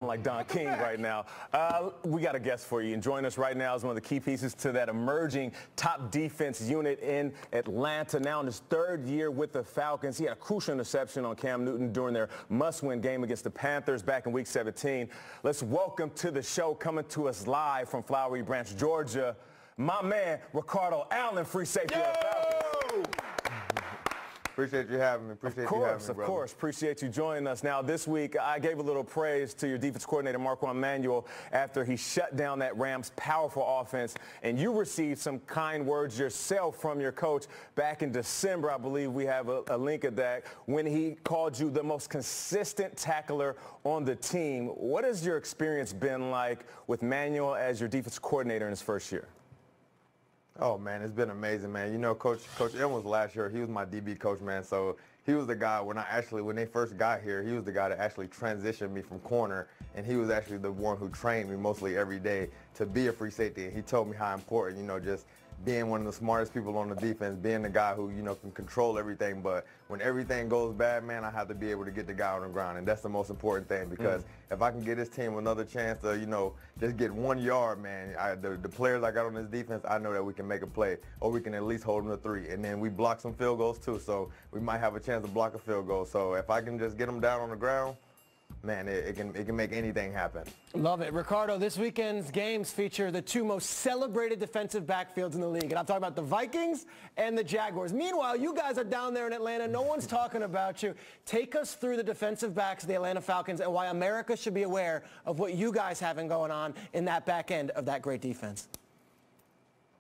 like Don King right now. We got a guest for you, and joining us right now is one of the key pieces to that emerging top defense unit in Atlanta. Now in his third year with the Falcons, he had a crucial interception on Cam Newton during their must-win game against the Panthers back in Week 17. Let's welcome to the show, coming to us live from Flowery Branch, Georgia, my man Ricardo Allen, free safety of the Falcons. Appreciate you having me. Appreciate you having me, brother. Of course. Appreciate you joining us. Now, this week, I gave a little praise to your defense coordinator, Marquand Manuel, after he shut down that Rams' powerful offense. And you received some kind words yourself from your coach back in December. I believe we have a link of that, when he called you the most consistent tackler on the team. What has your experience been like with Manuel as your defense coordinator in his first year? Oh, man, it's been amazing, man. You know, Coach M was last year. He was my DB coach, man. So he was the guy when they first got here, he was the guy that actually transitioned me from corner. And he was actually the one who trained me mostly every day to be a free safety. And he told me how important, you know, just being one of the smartest people on the defense, being the guy who, you know, can control everything. But when everything goes bad, man, I have to be able to get the guy on the ground. And that's the most important thing, because if I can get this team another chance to, you know, just get 1 yard, man, the players I got on this defense, I know that we can make a play, or we can at least hold them to 3. And then we block some field goals too, so we might have a chance to block a field goal. So if I can just get them down on the ground, man, it can make anything happen. Love it. Ricardo, this weekend's games feature the two most celebrated defensive backfields in the league. And I'm talking about the Vikings and the Jaguars. Meanwhile, you guys are down there in Atlanta. No one's talking about you. Take us through the defensive backs of the Atlanta Falcons and why America should be aware of what you guys have going on in that back end of that great defense.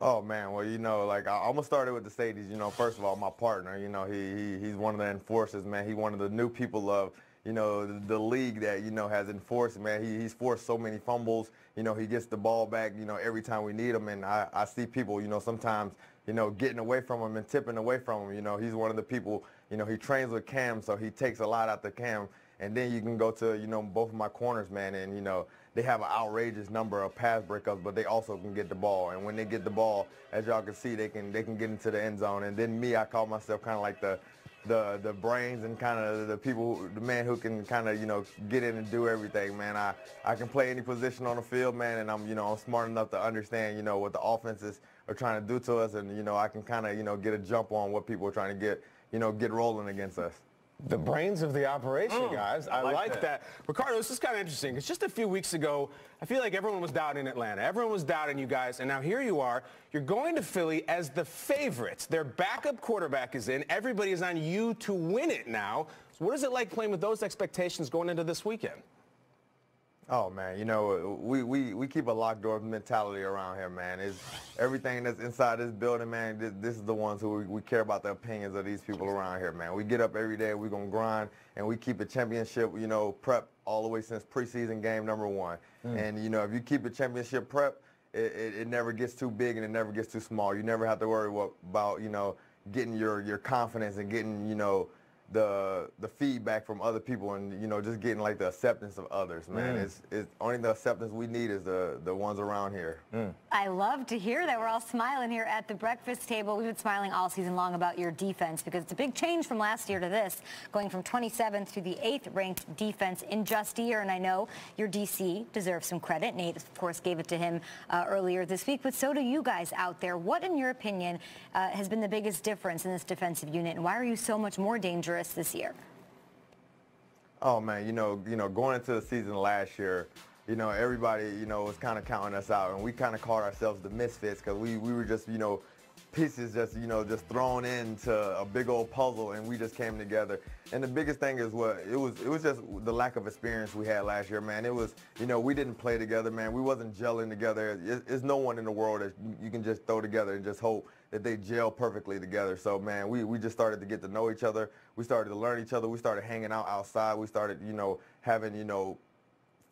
Oh, man, well, you know, like, I'm going to start it with the safeties. You know, first of all, my partner, you know, he's one of the enforcers, man. He's one of the new people of, you know, the league that, you know, has enforced, man. He's forced so many fumbles. You know, he gets the ball back, you know, every time we need him. And I see people, you know, sometimes, you know, getting away from him and tipping away from him. You know, he's one of the people, you know, he trains with Cam, so he takes a lot out the Cam. And then you can go to, you know, both of my corners, man, and, you know, they have an outrageous number of pass breakups, but they also can get the ball. And when they get the ball, as y'all can see, they can get into the end zone. And then me, I call myself kind of like the brains and kind of the people, the man who can kind of, you know, get in and do everything, man. I can play any position on the field, man, and I'm, you know, I'm smart enough to understand, you know, what the offenses are trying to do to us, and, you know, I can kind of, you know, get a jump on what people are trying to get rolling against us. The brains of the operation, guys. I like that. Ricardo, this is kind of interesting. It's just a few weeks ago, I feel like everyone was doubting Atlanta. Everyone was doubting you guys, and now here you are. You're going to Philly as the favorites. Their backup quarterback is in. Everybody is on you to win it now. So what is it like playing with those expectations going into this weekend? Oh, man, you know, we keep a locked door mentality around here, man. It's everything that's inside this building, man. This is the ones who we care about the opinions of these people around here, man. We get up every day, we're going to grind, and we keep a championship, you know, prep all the way since preseason game number 1. And, you know, if you keep a championship prep, it never gets too big and it never gets too small. You never have to worry about, you know, getting your confidence and getting, you know, the feedback from other people, and, you know, just getting like the acceptance of others, man. It's only the acceptance we need is the ones around here. I love to hear that. We're all smiling here at the breakfast table. We've been smiling all season long about your defense, because it's a big change from last year to this, going from 27th to the 8th ranked defense in just a year. And I know your DC deserves some credit. Nate, of course, gave it to him earlier this week, but so do you guys out there. What, in your opinion, has been the biggest difference in this defensive unit, and why are you so much more dangerous this year? Oh, man, you know, going into the season last year, you know, everybody, you know, was kind of counting us out, and we kind of called ourselves the misfits, because we were just, you know, pieces just, you know, just thrown into a big old puzzle, and we just came together. And the biggest thing is it was just the lack of experience we had last year, man. It was, you know, we didn't play together, man. We wasn't gelling together. There's no one in the world that you can just throw together and just hope that they gel perfectly together. So, man, we just started to get to know each other. We started to learn each other. We started hanging out outside. We started, you know, having, you know,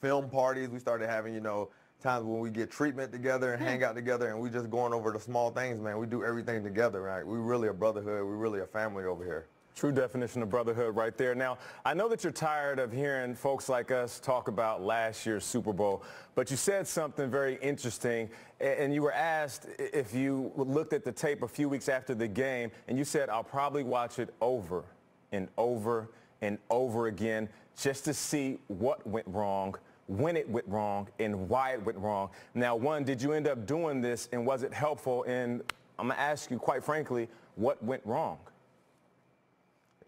film parties. We started having, you know, times when we get treatment together and hang out together, and we just going over the small things, man. We do everything together, right? We really a brotherhood. We really a family over here. True definition of brotherhood right there. Now, I know that you're tired of hearing folks like us talk about last year's Super Bowl, but you said something very interesting, and you were asked if you looked at the tape a few weeks after the game, and you said, I'll probably watch it over and over and over again just to see what went wrong, when it went wrong and why it went wrong. Now, one, did you end up doing this, and was it helpful? And I'm going to ask you, quite frankly, what went wrong?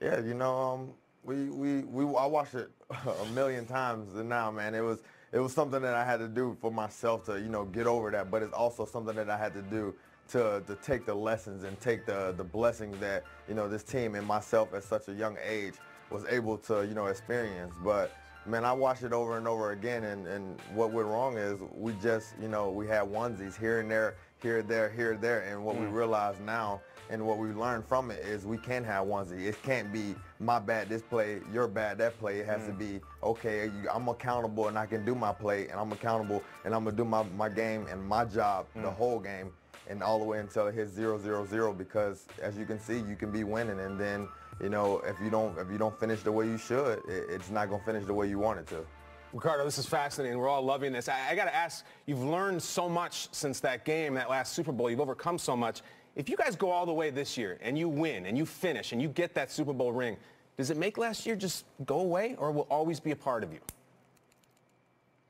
Yeah, you know, I watched it a million times now, man. It was something that I had to do for myself to, you know, get over that, but it's also something that I had to do to take the lessons and take the blessings that, you know, this team and myself at such a young age was able to, you know, experience. But, man, I watched it over and over again, and what went wrong is we just, you know, we had onesies here and there, here, there, here, there, and what we realize now and what we learned from it is we can have onesie. It can't be my bad this play, your bad that play. It has to be, okay, I'm accountable and I can do my play, and I'm accountable and I'm going to do my game and my job the whole game and all the way until it hits 0-0-0, because as you can see, you can be winning, and then, you know, if you don't finish the way you should, it's not going to finish the way you want it to. Ricardo, this is fascinating. We're all loving this. I got to ask, you've learned so much since that game, that last Super Bowl. You've overcome so much. If you guys go all the way this year and you win and you finish and you get that Super Bowl ring, does it make last year just go away, or will it always be a part of you?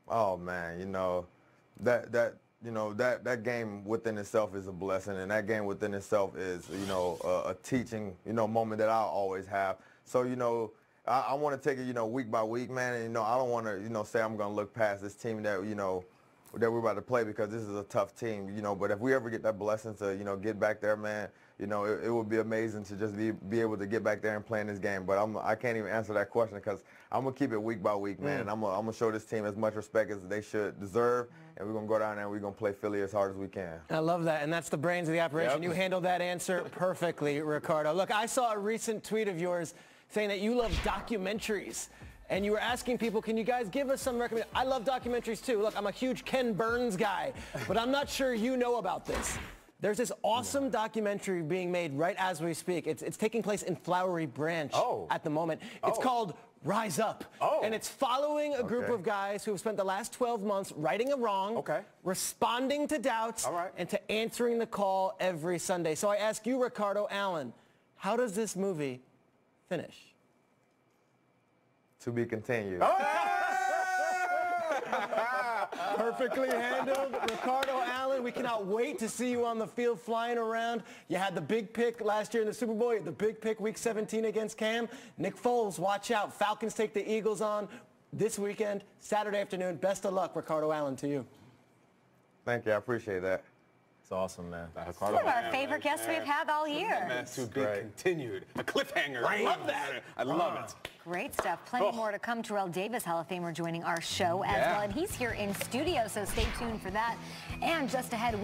Oh, man, you know, that game within itself is a blessing, and that game within itself is, you know, a teaching, you know, moment that I'll always have. So, you know, I want to take it, you know, week by week, man, and, you know, I don't want to, you know, say I'm going to look past this team that, you know, that we're about to play, because this is a tough team, you know, but if we ever get that blessing to, you know, get back there, man, you know, it would be amazing to just be able to get back there and play in this game. But I can't even answer that question, because I'm going to keep it week by week, man. And I'm going to show this team as much respect as they should deserve, and we're going to go down there and we're going to play Philly as hard as we can. I love that, and that's the brains of the operation. You handled that answer perfectly, Ricardo. Look, I saw a recent tweet of yours saying that you love documentaries. And you were asking people, can you guys give us some recommendations? I love documentaries too. Look, I'm a huge Ken Burns guy, but I'm not sure you know about this. There's this awesome documentary being made right as we speak. It's taking place in Flowery Branch at the moment. It's called Rise Up. And it's following a group of guys who have spent the last 12 months righting a wrong, responding to doubts, and to answering the call every Sunday. So I ask you, Ricardo Allen, how does this movie finish? To be continued. Perfectly handled. Ricardo Allen, we cannot wait to see you on the field flying around. You had the big pick last year in the Super Bowl. You had the big pick week 17 against Cam. Nick Foles, watch out. Falcons take the Eagles on this weekend, Saturday afternoon. Best of luck, Ricardo Allen, to you. Thank you. I appreciate that. It's awesome, man. That's one of our favorite guests we've had all year. To be continued. A cliffhanger. I love that. I love it. Great stuff. Plenty more to come. Terrell Davis, Hall of Famer, joining our show as well. And he's here in studio, so stay tuned for that. And just ahead,